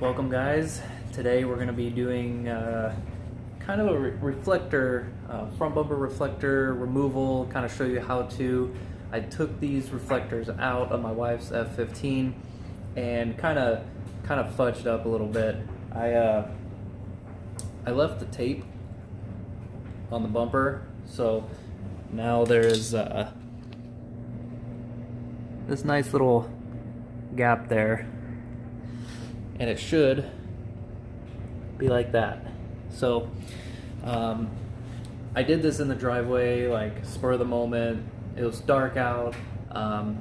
Welcome guys. Today we're going to be doing kind of a reflector, front bumper reflector removal, kind of show you how to. I took these reflectors out of my wife's F15 and kind of fudged up a little bit. I left the tape on the bumper, so now there's this nice little gap there, and it should be like that. So I did this in the driveway, like spur of the moment. It was dark out. I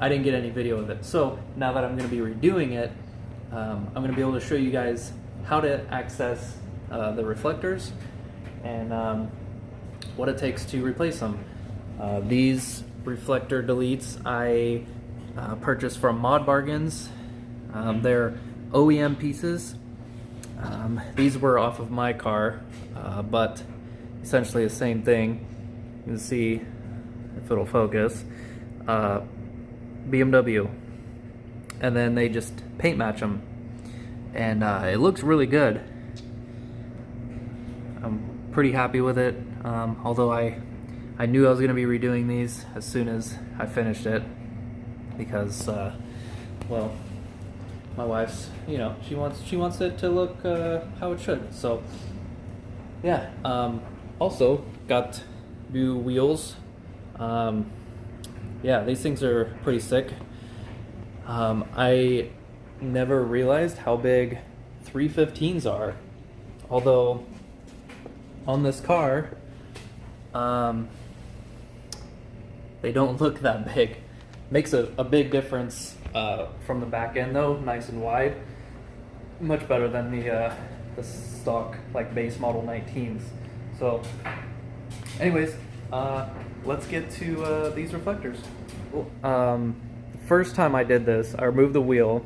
didn't get any video of it. So now that I'm going to be redoing it, I'm going to be able to show you guys how to access the reflectors and what it takes to replace them. These reflector deletes I purchased from Mod Bargains. They're OEM pieces. These were off of my car, but essentially the same thing. You can see if it'll focus. BMW, and then they just paint match them, and it looks really good. I'm pretty happy with it. Although I knew I was going to be redoing these as soon as I finished it, because well, my wife's, she wants it to look how it should. So yeah. Also got new wheels. Yeah, these things are pretty sick. I never realized how big 315s are, although on this car they don't look that big. Makes a big difference from the back end though, nice and wide. Much better than the stock like base model 19s. So anyways, let's get to these reflectors. First time I did this, I removed the wheel.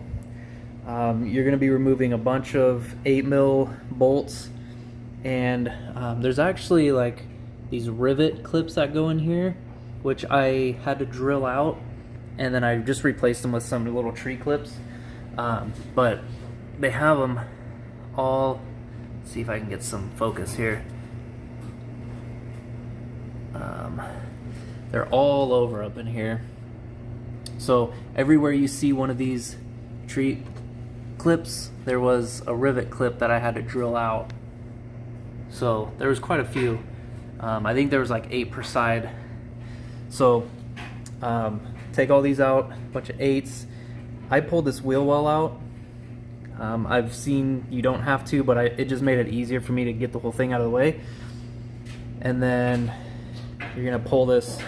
You're going to be removing a bunch of 8mm bolts, and there's actually like these rivet clips that go in here, which I had to drill out, and then I just replaced them with some little tree clips. But they have them all. Let's see if I can get some focus here. They're all over up in here. So everywhere you see one of these tree clips, there was a rivet clip that I had to drill out. So there was quite a few. I think there was like 8 per side. So take all these out, bunch of 8s. I pulled this wheel well out. I've seen you don't have to, but it just made it easier for me to get the whole thing out of the way. And then you're gonna pull this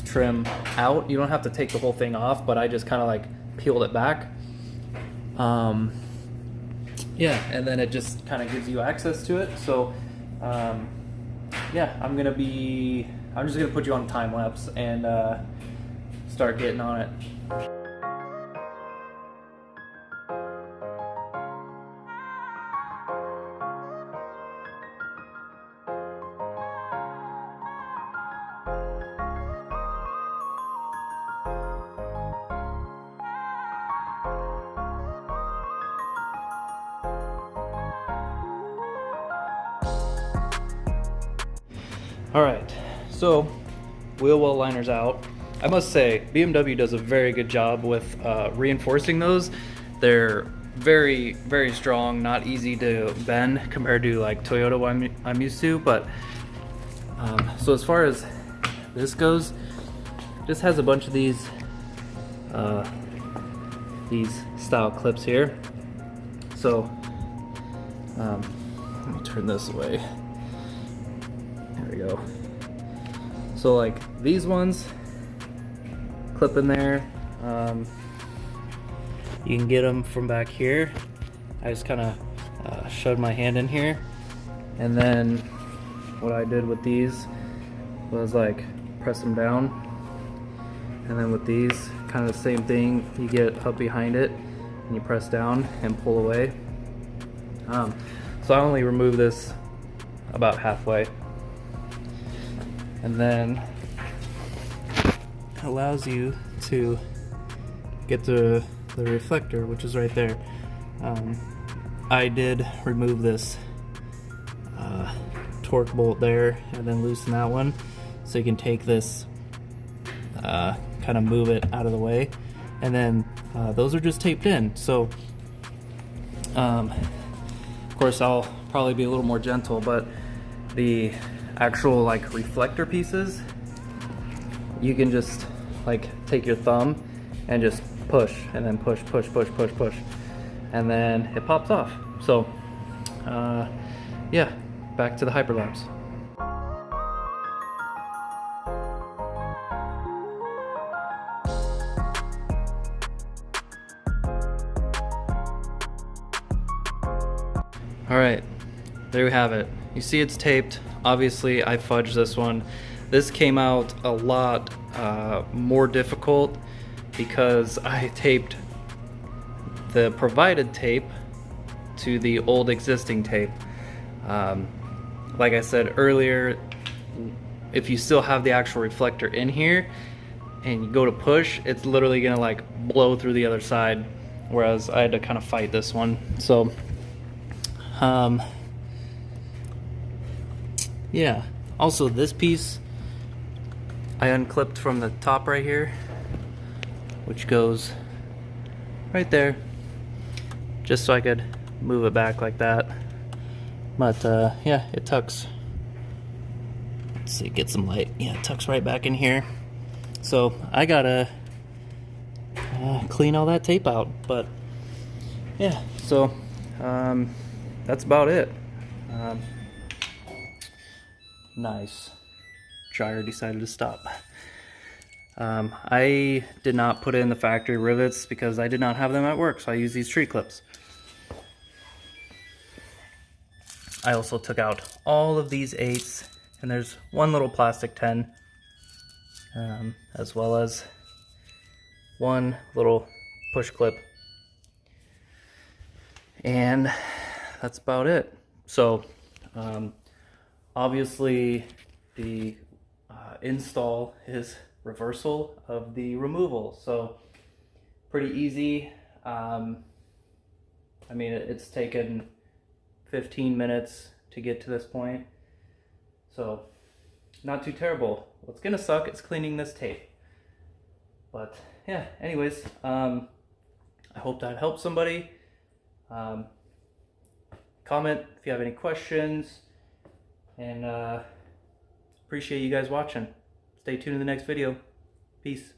trim out. You don't have to take the whole thing off, but I just kind of like peeled it back. Yeah, and then it just kind of gives you access to it. So yeah, I'm just gonna put you on time lapse and start getting on it. Alright, so wheel well liners out. I must say, BMW does a very good job with reinforcing those. They're very, very strong, not easy to bend compared to like Toyota I'm used to. But so as far as this goes, this has a bunch of these style clips here. So let me turn this away. There we go. So like these ones clip in there. You can get them from back here. I just kind of shoved my hand in here, and then what I did with these was like press them down, and then with these kind of the same thing. You get up behind it and you press down and pull away. So I only remove this about halfway. And then it allows you to get the the reflector, which is right there. I did remove this torque bolt there and then loosen that one, so you can take this, kind of move it out of the way, and then those are just taped in. So of course I'll probably be a little more gentle, but the actual like reflector pieces, you can just like take your thumb and just push, and then push, and then it pops off. So yeah, back to the hyperlapse. All right, there we have it. You see it's taped. Obviously I fudged this one. This came out a lot more difficult because I taped the provided tape to the old existing tape. Like I said earlier, if you still have the actual reflector in here and you go to push, it's literally gonna like blow through the other side, whereas I had to kind of fight this one. So yeah, also this piece I unclipped from the top right here, which goes right there, just so I could move it back like that. But yeah, it tucks. Let's see, get some light. Yeah, it tucks right back in here. So I gotta clean all that tape out. But yeah, so that's about it. Nice. Dryer decided to stop. I did not put in the factory rivets because I did not have them at work, so I used these tree clips. I also took out all of these 8s, and there's one little plastic 10, as well as one little push clip. And that's about it. So obviously the install is reversal of the removal, so pretty easy. I mean, it's taken 15 minutes to get to this point, so not too terrible. What's gonna suck is cleaning this tape, but yeah, anyways, I hope that helped somebody. Comment if you have any questions, and appreciate you guys watching. Stay tuned to the next video. Peace.